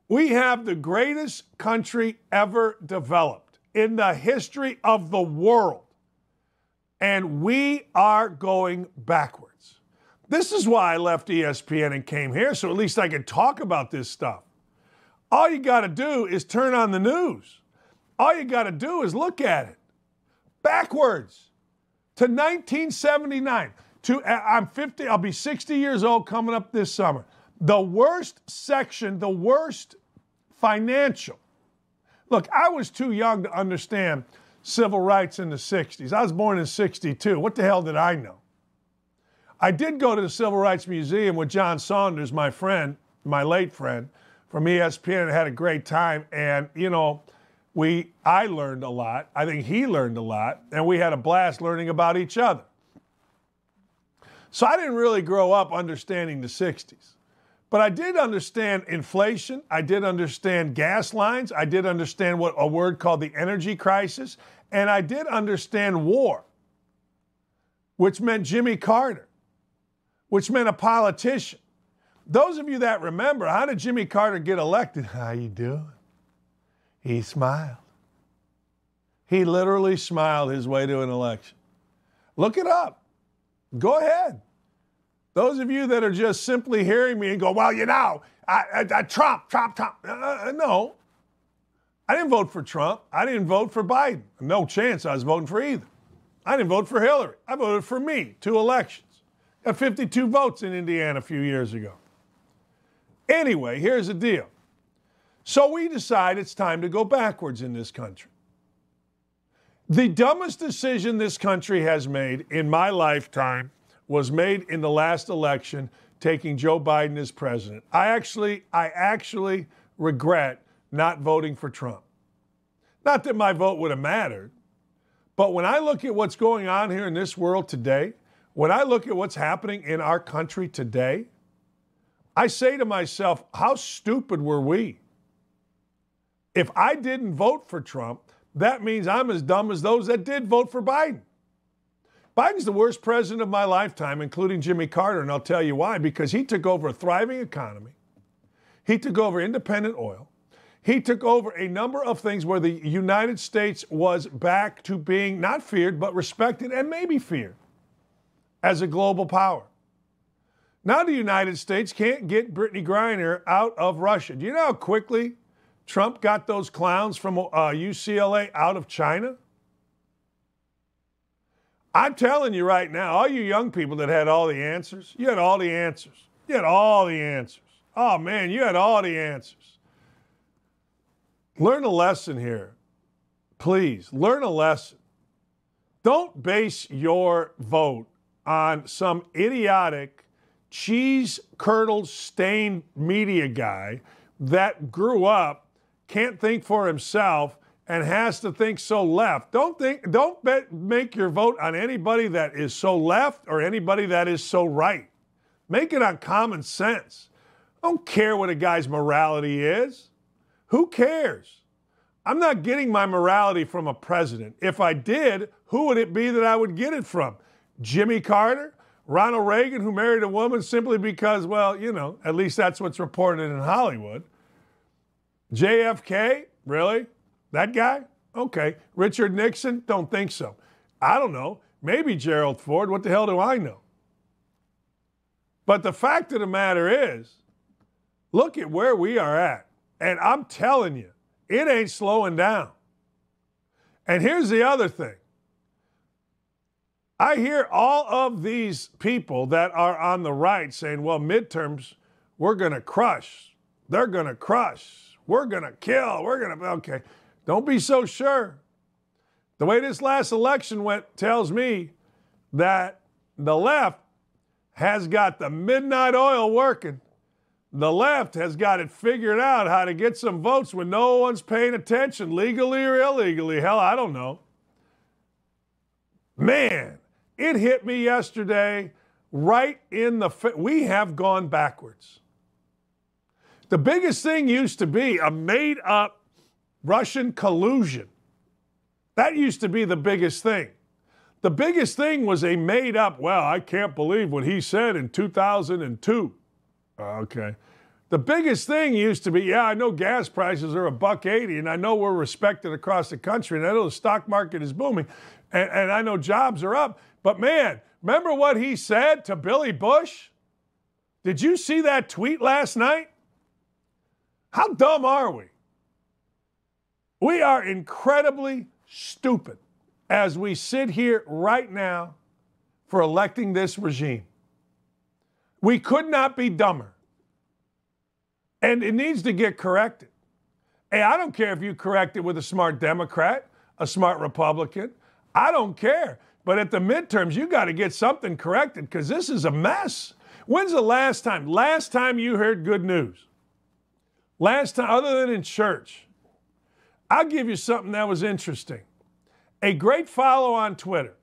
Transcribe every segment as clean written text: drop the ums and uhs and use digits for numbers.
We have the greatest country ever developed in the history of the world. And we are going backwards. This is why I left ESPN and came here, so at least I could talk about this stuff. All you got to do is turn on the news. All you got to do is look at it. Backwards to 1979. I'm 50, I'll be 60 years old coming up this summer. The worst section, the worst financial. Look, I was too young to understand civil rights in the 60s. I was born in 62. What the hell did I know? I did go to the Civil Rights Museum with John Saunders, my friend, my late friend from ESPN, and had a great time. And, you know, I learned a lot. I think he learned a lot. And we had a blast learning about each other. So I didn't really grow up understanding the 60s. But I did understand inflation. I did understand gas lines. I did understand what a word called the energy crisis. And I did understand war, which meant Jimmy Carter, which meant a politician. Those of you that remember, how did Jimmy Carter get elected? How you doing? He smiled. He literally smiled his way to an election. Look it up. Go ahead. Those of you that are just simply hearing me and go, well, you know, Trump. No. I didn't vote for Trump. I didn't vote for Biden. No chance I was voting for either. I didn't vote for Hillary. I voted for me, 2 elections. Got 52 votes in Indiana a few years ago. Anyway, here's the deal. So we decide it's time to go backwards in this country. The dumbest decision this country has made in my lifetime was made in the last election, taking Joe Biden as president. I actually regret not voting for Trump. Not that my vote would have mattered, but when I look at what's going on here in this world today, when I look at what's happening in our country today, I say to myself, how stupid were we? If I didn't vote for Trump, that means I'm as dumb as those that did vote for Biden. Biden's the worst president of my lifetime, including Jimmy Carter, and I'll tell you why. Because he took over a thriving economy. He took over independent oil. He took over a number of things where the United States was back to being not feared, but respected and maybe feared as a global power. Now the United States can't get Brittany Griner out of Russia. Do you know how quickly Trump got those clowns from UCLA out of China? I'm telling you right now, all you young people that had all the answers, you had all the answers. You had all the answers. Oh, man, you had all the answers. Learn a lesson here. Please, learn a lesson. Don't base your vote on some idiotic, cheese-curdled-stained media guy that grew up, can't think for himself, and has to think so left. Don't make your vote on anybody that is so left or anybody that is so right. Make it on common sense. I don't care what a guy's morality is. Who cares? I'm not getting my morality from a president. If I did, who would it be that I would get it from? Jimmy Carter? Ronald Reagan, who married a woman simply because, well, you know, at least that's what's reported in Hollywood. JFK? Really? That guy? Okay. Richard Nixon? Don't think so. I don't know. Maybe Gerald Ford. What the hell do I know? But the fact of the matter is, look at where we are at. And I'm telling you, it ain't slowing down. And here's the other thing. I hear all of these people that are on the right saying, well, midterms, we're going to crush. They're going to crush. We're going to kill. We're going to, okay. Don't be so sure. The way this last election went tells me that the left has got the midnight oil working. The left has got it figured out how to get some votes when no one's paying attention, legally or illegally. Hell, I don't know. Man, it hit me yesterday right in the we have gone backwards. The biggest thing used to be a made-up Russian collusion. That used to be the biggest thing. The biggest thing was a made-up, well, I can't believe what he said in 2002. Okay. The biggest thing used to be, yeah, I know gas prices are $1.80, and I know we're respected across the country, and I know the stock market is booming, and I know jobs are up. But man, remember what he said to Billy Bush? Did you see that tweet last night? How dumb are we? We are incredibly stupid as we sit here right now for electing this regime. We could not be dumber. And it needs to get corrected. Hey, I don't care if you correct it with a smart Democrat, a smart Republican. I don't care. But at the midterms, you got to get something corrected because this is a mess. When's the last time? Last time you heard good news? Last time, other than in church. I'll give you something that was interesting. A great follow on Twitter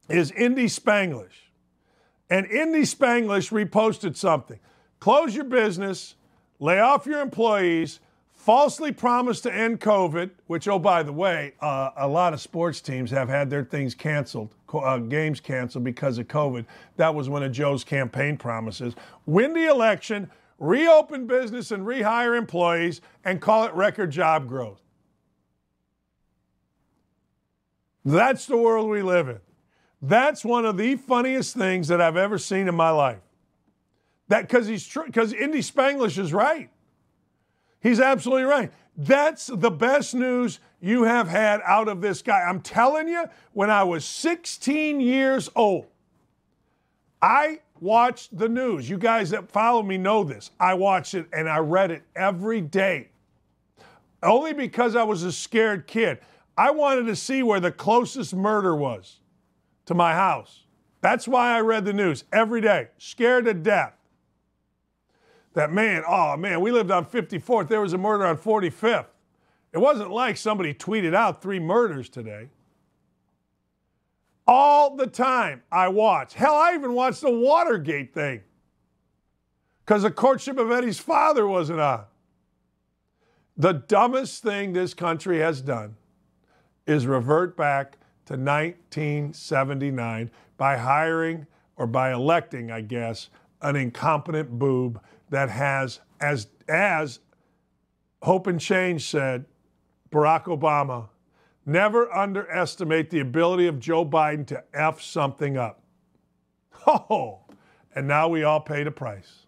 is Indy Spanglish. And Indy Spanglish reposted something. Close your business, lay off your employees, falsely promise to end COVID, which, oh, by the way, a lot of sports teams have had their things canceled, games canceled because of COVID. That was one of Joe's campaign promises. Win the election, reopen business and rehire employees, and call it record job growth. That's the world we live in. That's one of the funniest things that I've ever seen in my life. That because Indy Spanglish is right. He's absolutely right. That's the best news you have had out of this guy. I'm telling you, when I was 16 years old, I watched the news. You guys that follow me know this. I watched it and I read it every day. Only because I was a scared kid. I wanted to see where the closest murder was to my house. That's why I read the news every day, scared to death. That man, oh man, we lived on 54th. There was a murder on 45th. It wasn't like somebody tweeted out 3 murders today. All the time I watched. Hell, I even watched the Watergate thing because the courtship of Eddie's father wasn't on. The dumbest thing this country has done is revert back to 1979 by hiring or by electing, I guess, an incompetent boob that has, as Hope and Change said, Barack Obama, never underestimate the ability of Joe Biden to F something up. Oh, and now we all pay the price.